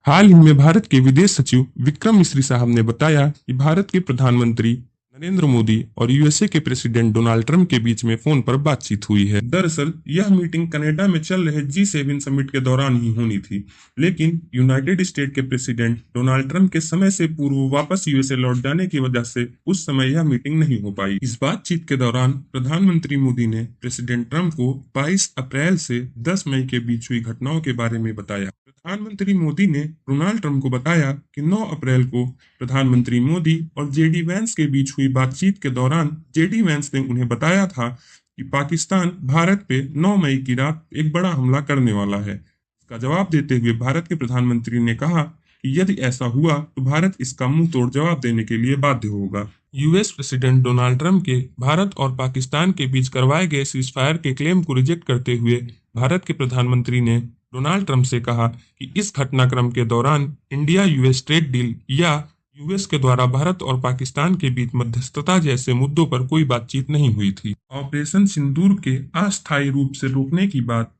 हाल ही में भारत के विदेश सचिव विक्रम मिस्री साहब ने बताया कि भारत के प्रधानमंत्री नरेंद्र मोदी और यूएसए के प्रेसिडेंट डोनाल्ड ट्रंप के बीच में फोन पर बातचीत हुई है। दरअसल यह मीटिंग कनाडा में चल रहे G7 समिट के दौरान ही होनी थी, लेकिन यूनाइटेड स्टेट के प्रेसिडेंट डोनाल्ड ट्रंप के समय से पूर्व वापस यूएसए लौट जाने की वजह से उस समय यह मीटिंग नहीं हो पाई। इस बातचीत के दौरान प्रधानमंत्री मोदी ने प्रेसिडेंट ट्रंप को 22 अप्रैल से 10 मई के बीच हुई घटनाओं के बारे में बताया। प्रधानमंत्री मोदी ने डोनाल्ड ट्रंप को बताया कि 9 अप्रैल को प्रधानमंत्री मोदी और जेडी वैंस के बीच हुई बातचीत के दौरान जेडी वैंस ने उन्हें बताया था कि पाकिस्तान भारत पे 9 मई की रात एक बड़ा हमला करने वाला है। इसका जवाब देते हुए भारत के प्रधानमंत्री ने कहा कि यदि ऐसा हुआ तो भारत इसका मुंह तोड़ जवाब देने के लिए बाध्य होगा। यूएस प्रेसिडेंट डोनाल्ड ट्रंप के भारत और पाकिस्तान के बीच करवाए गए सीजफायर के क्लेम को रिजेक्ट करते हुए भारत के प्रधानमंत्री ने डोनाल्ड ट्रंप से कहा कि इस घटनाक्रम के दौरान इंडिया यूएस ट्रेड डील या यूएस के द्वारा भारत और पाकिस्तान के बीच मध्यस्थता जैसे मुद्दों पर कोई बातचीत नहीं हुई थी। ऑपरेशन सिंदूर के अस्थायी रूप से रोकने की बात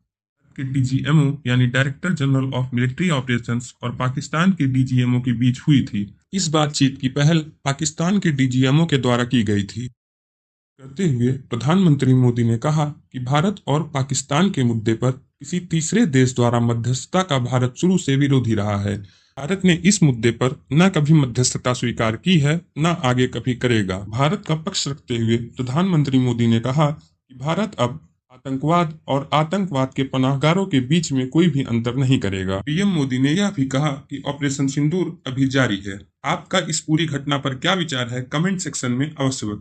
के डीजीएमओ यानी director general of military operations और पाकिस्तान के डीजीएमओ के बीच हुई थी। इस बातचीत की पहल पाकिस्तान के डीजीएमओ के द्वारा की गई थी। करते हुए प्रधानमंत्री मोदी ने कहा कि भारत और पाकिस्तान के मुद्दे पर किसी तीसरे देश द्वारा मध्यस्थता का भारत शुरू से विरोधी रहा है। भारत ने इस मुद्दे पर न कभी मध्यस्थता स्वीकार की है न आगे कभी करेगा। भारत का पक्ष रखते हुए प्रधानमंत्री मोदी ने कहा कि भारत अब आतंकवाद और आतंकवाद के पनाहगारों के बीच में कोई भी अंतर नहीं करेगा। पीएम मोदी ने यह भी कहा कि ऑपरेशन सिंदूर अभी जारी है। आपका इस पूरी घटना पर क्या विचार है, कमेंट सेक्शन में अवश्य बताएं।